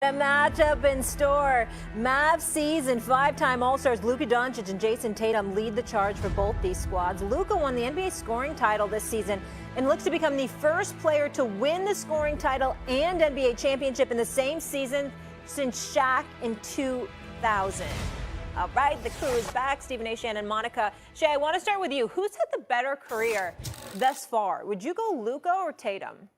A matchup in store. Mavs season five-time All-Stars Luka Doncic and Jason Tatum lead the charge for both these squads. Luka won the NBA scoring title this season and looks to become the first player to win the scoring title and NBA championship in the same season since Shaq in 2000. All right, the crew is back. Stephen A., Shannon, Monica. Shay, I want to start with you. Who's had the better career thus far? Would you go Luka or Tatum?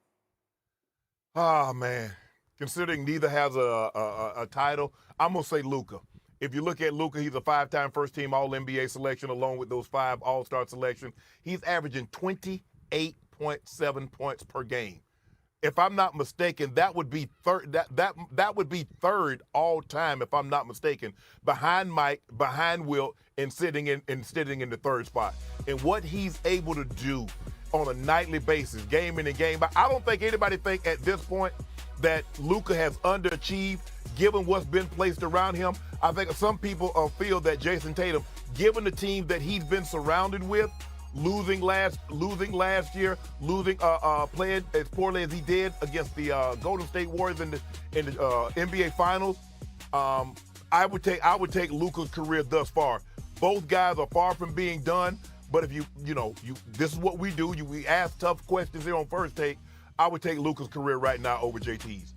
Oh, man. Considering neither has a title, I'm going to say Luka. If you look at Luka, he's a five-time first-team All-NBA selection along with those 5 All-Star selections. He's averaging 28.7 points per game. If I'm not mistaken, that would be third. That would be third all time, if I'm not mistaken, behind Mike, behind Wilt, and sitting in the third spot. And what he's able to do on a nightly basis, game in and game out, I don't think anybody think at this point that Luka has underachieved given what's been placed around him. I think some people feel that Jason Tatum, given the team that he's been surrounded with, losing last year, playing as poorly as he did against the Golden State Warriors in the NBA Finals, I would take Luka's career thus far. Both guys are far from being done, but if this is what we do. We ask tough questions here on First Take. I would take Luka's career right now over JT's.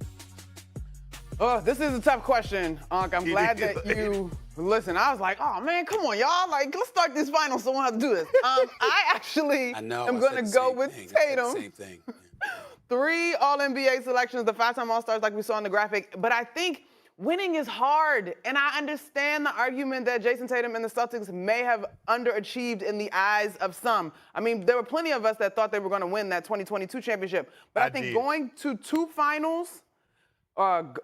This is a tough question, Unc. I'm glad that you listen. I was like, oh man, come on, y'all. Like, let's start this final so I don't have to do this. I actually am going to go with Tatum. Same thing. 3 All-NBA selections, the 5-time All-Stars like we saw in the graphic. But I think winning is hard. And I understand the argument that Jason Tatum and the Celtics may have underachieved in the eyes of some. I mean, there were plenty of us that thought they were going to win that 2022 championship. But I think going to 2 finals,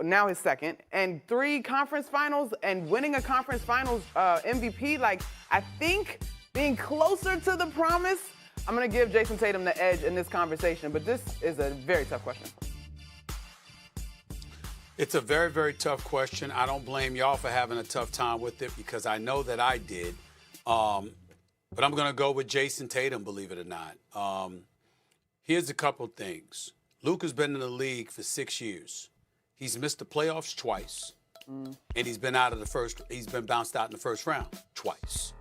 now his second, and 3 conference finals and winning a conference finals MVP, like, I think being closer to the promise, I'm going to give Jason Tatum the edge in this conversation. But this is a very tough question. It's a very, very tough question. I don't blame y'all for having a tough time with it because I know that I did. But I'm going to go with Jason Tatum, believe it or not. Here's a couple things. Luka's been in the league for 6 years. He's missed the playoffs twice, and he's been bounced out in the first round twice.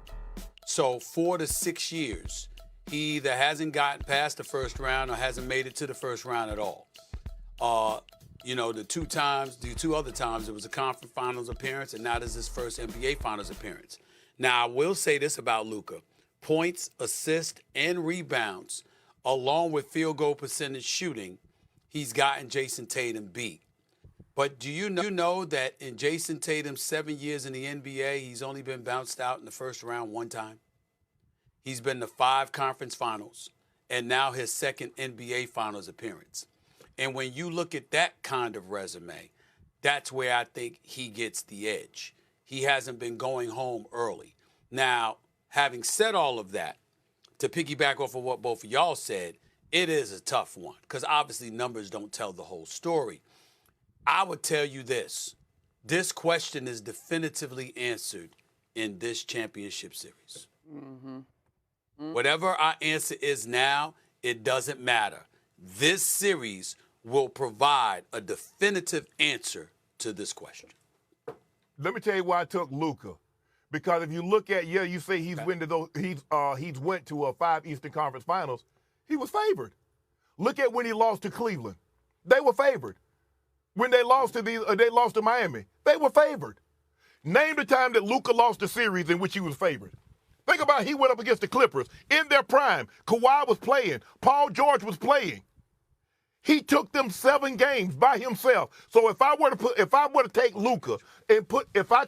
So 4 to 6 years, he either hasn't gotten past the first round or hasn't made it to the first round at all. The 2 other times, it was a conference finals appearance, and now this is his first NBA finals appearance. Now, I will say this about Luka. Points, assists, and rebounds, along with field goal percentage shooting, he's gotten Jason Tatum beat. But do you know that in Jason Tatum's 7 years in the NBA, he's only been bounced out in the first round 1 time? He's been to 5 conference finals, and now his second NBA finals appearance. And when you look at that kind of resume, that's where I think he gets the edge. He hasn't been going home early. Now, having said all of that, to piggyback off of what both of y'all said, it is a tough one because obviously numbers don't tell the whole story. I would tell you this. This question is definitively answered in this championship series. Whatever our answer is now, it doesn't matter. This series will provide a definitive answer to this question. Let me tell you why I took Luka. Because if you look at, you say he's went to 5 Eastern Conference Finals. He was favored. Look at when he lost to Cleveland. They were favored. When they lost to Miami, they were favored. Name the time that Luka lost a series in which he was favored. Think about it, he went up against the Clippers in their prime. Kawhi was playing. Paul George was playing. He took them 7 games by himself. So if I were to take Luka and if I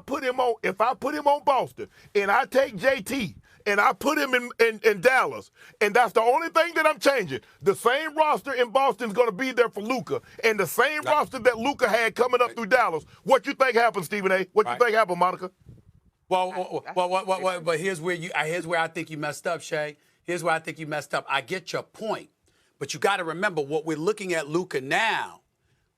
put him on Boston, and I take JT and I put him in Dallas, and that's the only thing that I'm changing. The same roster in Boston is going to be there for Luka, and the same roster that Luka had coming up through Dallas. What you think happened, Stephen A? What you think happened, Monica? But here's where I think you messed up, Shay. Here's where I think you messed up. I get your point. But you got to remember what we're looking at Luka now,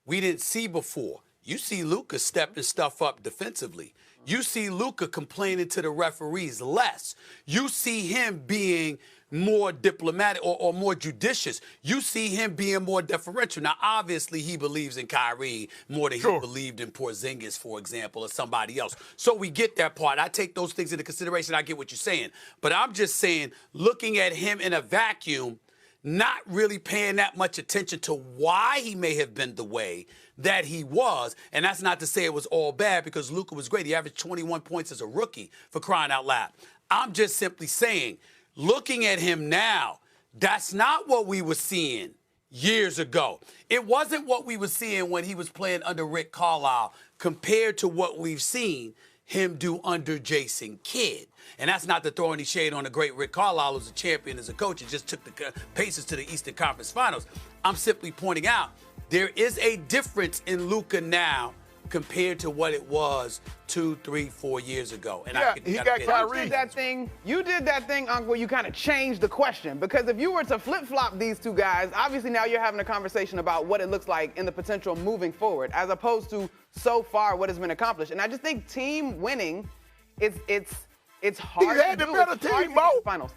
we didn't see before. You see Luka stepping stuff up defensively. You see Luka complaining to the referees less. You see him being more diplomatic or more judicious. You see him being more deferential. Now, obviously, he believes in Kyrie more than he believed in Porzingis, for example, or somebody else. So we get that part. I take those things into consideration. I get what you're saying. But I'm just saying, looking at him in a vacuum, not really paying that much attention to why he may have been the way that he was. And that's not to say it was all bad, because Luka was great. He averaged 21 points as a rookie, for crying out loud. I'm just simply saying, looking at him now, that's not what we were seeing years ago. It wasn't what we were seeing when he was playing under Rick Carlisle compared to what we've seen him do under Jason Kidd. And that's not to throw any shade on the great Rick Carlisle, who's a champion as a coach and just took the Pacers to the Eastern Conference Finals. I'm simply pointing out there is a difference in Luka now compared to what it was 2, 3, 4 years ago. And he got Kyrie. You did that thing, Uncle, where you kind of changed the question. Because if you were to flip-flop these two guys, obviously now you're having a conversation about what it looks like in the potential moving forward, as opposed to so far what has been accomplished. And I just think team winning, it's hard He had to the do. better It's hard team, to get to Mo. the finals.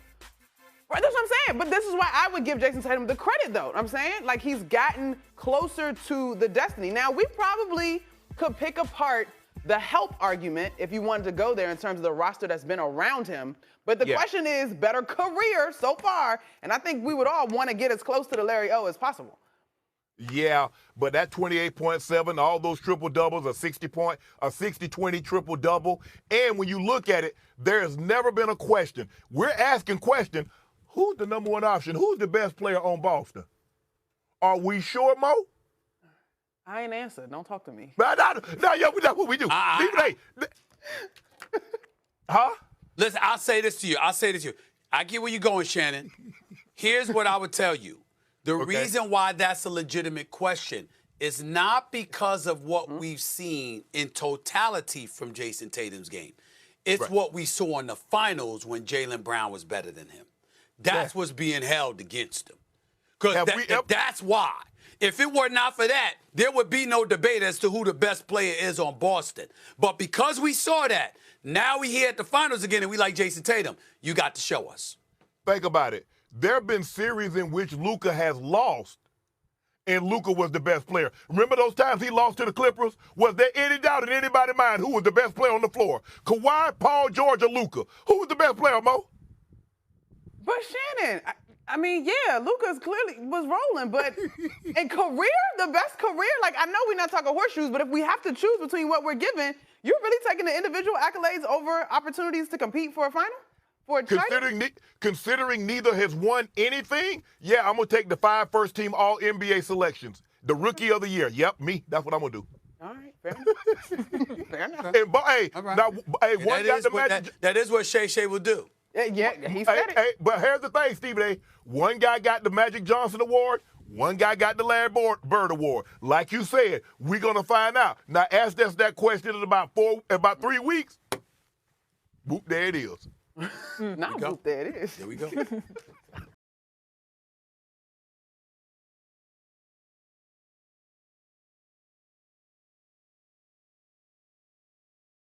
Right, that's what I'm saying. But this is why I would give Jason Tatum the credit, though. I'm saying, like, he's gotten closer to the destiny. Now, we probably could pick apart the help argument if you wanted to go there in terms of the roster that's been around him. But the question is, better career so far, and I think we would all want to get as close to the Larry O as possible. Yeah, but that 28.7, all those triple doubles, a 60-20 triple double. And when you look at it, there has never been a question. We're asking question, who's the number one option? Who's the best player on Boston? Are we sure, Mo? I ain't answered. Don't talk to me. No, that's what we do. Huh? Listen, I'll say this to you. I get where you're going, Shannon. Here's what I would tell you. The reason why that's a legitimate question is not because of what we've seen in totality from Jason Tatum's game. It's what we saw in the finals when Jaylen Brown was better than him. That's what's being held against him. Because that's why. If it were not for that, there would be no debate as to who the best player is on Boston. But because we saw that, now we here at the finals again and we like Jason Tatum. You got to show us. Think about it. There have been series in which Luka has lost, and Luka was the best player. Remember those times he lost to the Clippers? Was there any doubt in anybody's mind who was the best player on the floor? Kawhi, Paul George, or Luka? Who was the best player, Mo? But Shannon, I mean, yeah, Luka's clearly was rolling, but in career, the best career, like, I know we're not talking horseshoes, but if we have to choose between what we're given, you're really taking the individual accolades over opportunities to compete for a final? For a title? Considering neither has won anything, yeah, I'm going to take the 5 first-team All-NBA selections. The Rookie of the Year. Yep, me. That's what I'm going to do. All right, fair enough. Fair enough. And, one got the magic. That is what Shay will do. Yeah, he said it. But here's the thing, Stephen A. One guy got the Magic Johnson Award. One guy got the Larry Bird Award. Like you said, we're going to find out. Now, ask us that question in about 3 weeks. Boop, there it is. Now, boop, there it is. There we go.